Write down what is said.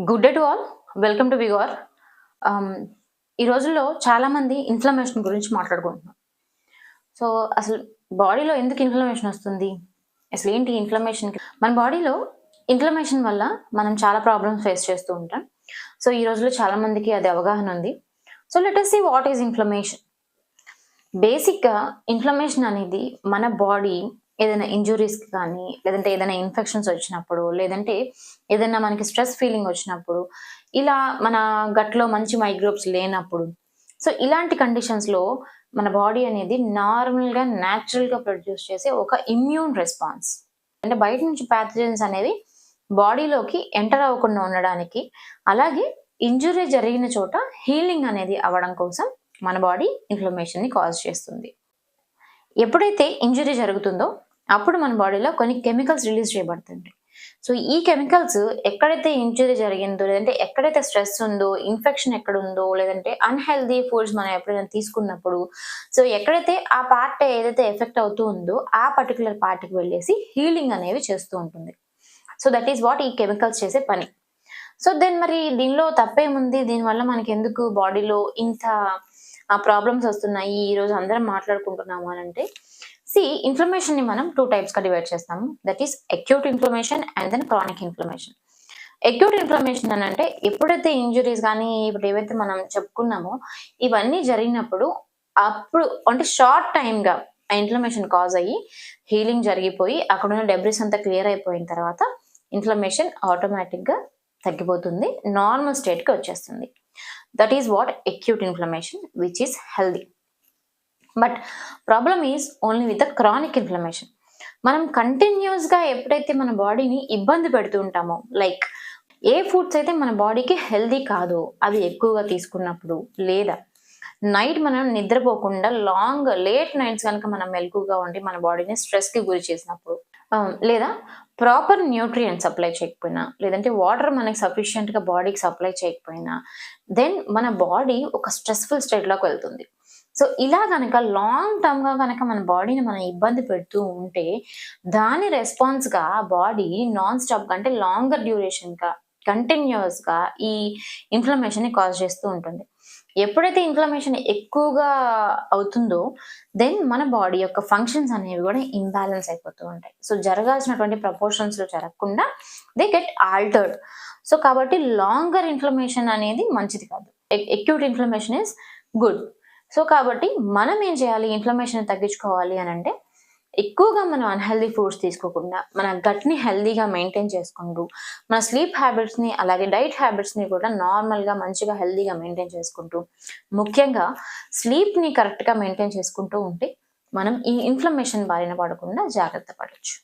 Good day to all. Welcome to Vigor. ఈ రోజుల్లో చాలామంది ఇన్ఫ్లమేషన్ గురించి మాట్లాడుకుంటున్నాం. సో అసలు బాడీలో ఎందుకు ఇన్ఫ్లమేషన్ వస్తుంది? అసలు ఏంటి ఇన్ఫ్లమేషన్? మన బాడీలో ఇన్ఫ్లమేషన్ వల్ల మనం చాలా ప్రాబ్లమ్స్ ఫేస్ చేస్తూ ఉంటాం. సో ఈ రోజుల్లో చాలామందికి అది అవగాహన ఉంది. So let us see what is inflammation. బేసిక్గా ఇన్ఫ్లమేషన్ అనేది మన బాడీ ఏదైనా ఇంజురీస్కి కానీ, లేదంటే ఏదైనా ఇన్ఫెక్షన్స్ వచ్చినప్పుడు, లేదంటే ఏదైనా మనకి స్ట్రెస్ ఫీలింగ్ వచ్చినప్పుడు, ఇలా మన గట్లో మంచి మైక్రోబ్స్ లేనప్పుడు, సో ఇలాంటి కండిషన్స్లో మన బాడీ అనేది నార్మల్గా న్యాచురల్గా ప్రొడ్యూస్ చేసే ఒక ఇమ్యూన్ రెస్పాన్స్. అంటే బయట నుంచి ప్యాథజన్స్ అనేవి బాడీలోకి ఎంటర్ అవ్వకుండా ఉండడానికి, అలాగే ఇంజురీ జరిగిన చోట హీలింగ్ అనేది అవ్వడం కోసం మన బాడీ ఇన్ఫ్లమేషన్ని కాజ్ చేస్తుంది. ఎప్పుడైతే ఇంజురీ జరుగుతుందో అప్పుడు మన బాడీలో కొన్ని కెమికల్స్ రిలీజ్ చేయబడుతుంటాయి. సో ఈ కెమికల్స్ ఎక్కడైతే ఇంజురీ జరిగిందో, లేదంటే ఎక్కడైతే స్ట్రెస్ ఉందో, ఇన్ఫెక్షన్ ఎక్కడుందో, లేదంటే అన్హెల్దీ ఫుడ్స్ మనం ఎప్పుడైనా తీసుకున్నప్పుడు, సో ఎక్కడైతే ఆ పార్ట్ ఏదైతే ఎఫెక్ట్ అవుతూ ఉందో ఆ పర్టికులర్ పార్ట్కి వెళ్ళేసి హీలింగ్ అనేవి చేస్తూ ఉంటుంది. సో దట్ ఈస్ వాట్ ఈ కెమికల్స్ చేసే పని. సో దెన్ మరి దీనిలో తప్పేముంది? దీనివల్ల మనకి ఎందుకు బాడీలో ఇంత ప్రాబ్లమ్స్ వస్తున్నాయి, ఈరోజు అందరం మాట్లాడుకుంటున్నాము అని అంటే, ఇన్ఫ్లమేషన్ని మనం 2 టైప్స్గా డివైడ్ చేస్తాము. That is acute inflammation and then chronic inflammation. Acute inflammation అని అంటే ఎప్పుడైతే ఇంజురీస్ కానీ ఇప్పుడు ఏవైతే మనం చెప్పుకున్నామో ఇవన్నీ జరిగినప్పుడు అప్పుడు అంటే షార్ట్ టైమ్గా ఆ ఇన్ఫ్లమేషన్ కాజ్ అయ్యి హీలింగ్ జరిగిపోయి అక్కడున్న డెబ్రిస్ అంతా క్లియర్ అయిపోయిన తర్వాత ఇన్ఫ్లమేషన్ ఆటోమేటిక్గా తగ్గిపోతుంది, నార్మల్ స్టేట్కి వచ్చేస్తుంది. That is what acute inflammation which is healthy. But problem is only with the chronic inflammation. మనం కంటిన్యూస్గా ఎప్పుడైతే మన బాడీని ఇబ్బంది పెడుతూ ఉంటామో, లైక్ ఏ ఫుడ్స్ అయితే మన బాడీకి హెల్దీ కాదో అవి ఎక్కువగా తీసుకున్నప్పుడు, లేదా నైట్ మనం నిద్రపోకుండా లేట్ నైట్స్ కనుక మనం మెలకుగా ఉండి మన బాడీని స్ట్రెస్కి గురి చేసినప్పుడు, లేదా ప్రాపర్ న్యూట్రియంట్ సప్లై చేయకపోయినా, లేదంటే వాటర్ మనకి సఫిషియెంట్గా బాడీకి సప్లై చేయకపోయినా, దెన్ మన బాడీ ఒక స్ట్రెస్ఫుల్ స్టేట్లోకి వెళ్తుంది. సో ఇలా కనుక లాంగ్ టర్మ్గా కనుక మన బాడీని మనం ఇబ్బంది పెడుతూ ఉంటే దాని రెస్పాన్స్గా బాడీ నాన్ స్టాప్గా అంటే లాంగర్ డ్యూరేషన్గా కంటిన్యూస్గా ఈ ఇన్ఫ్లమేషన్ని కాజ్ చేస్తూ ఉంటుంది. ఎప్పుడైతే ఇన్ఫ్లమేషన్ ఎక్కువగా అవుతుందో దెన్ మన బాడీ యొక్క ఫంక్షన్స్ అనేవి కూడా ఇంబ్యాలెన్స్ అయిపోతూ ఉంటాయి. సో జరగాల్సినటువంటి ప్రపోర్షన్స్లో జరగకుండా దే గెట్ ఆల్టర్డ్. సో కాబట్టి లాంగర్ ఇన్ఫ్లమేషన్ అనేది మంచిది కాదు. Acute inflammation is good. So కాబట్టి మనం ఏం చేయాలి? ఇన్ఫ్లమేషన్ తగ్గించుకోవాలి అని అంటే ఎక్కువగా మనం అన్హెల్దీ ఫుడ్స్ తీసుకోకుండా మన గట్ని హెల్దీగా మెయింటైన్ చేసుకుంటూ, మన స్లీప్ హ్యాబిట్స్ని అలాగే డైట్ హ్యాబిట్స్ని కూడా నార్మల్గా మంచిగా హెల్దీగా మెయింటైన్ చేసుకుంటూ, ముఖ్యంగా స్లీప్ని కరెక్ట్గా మెయింటైన్ చేసుకుంటూ ఉంటే మనం ఈ ఇన్ఫ్లమేషన్ బారిన పడకుండా జాగ్రత్త పడవచ్చు.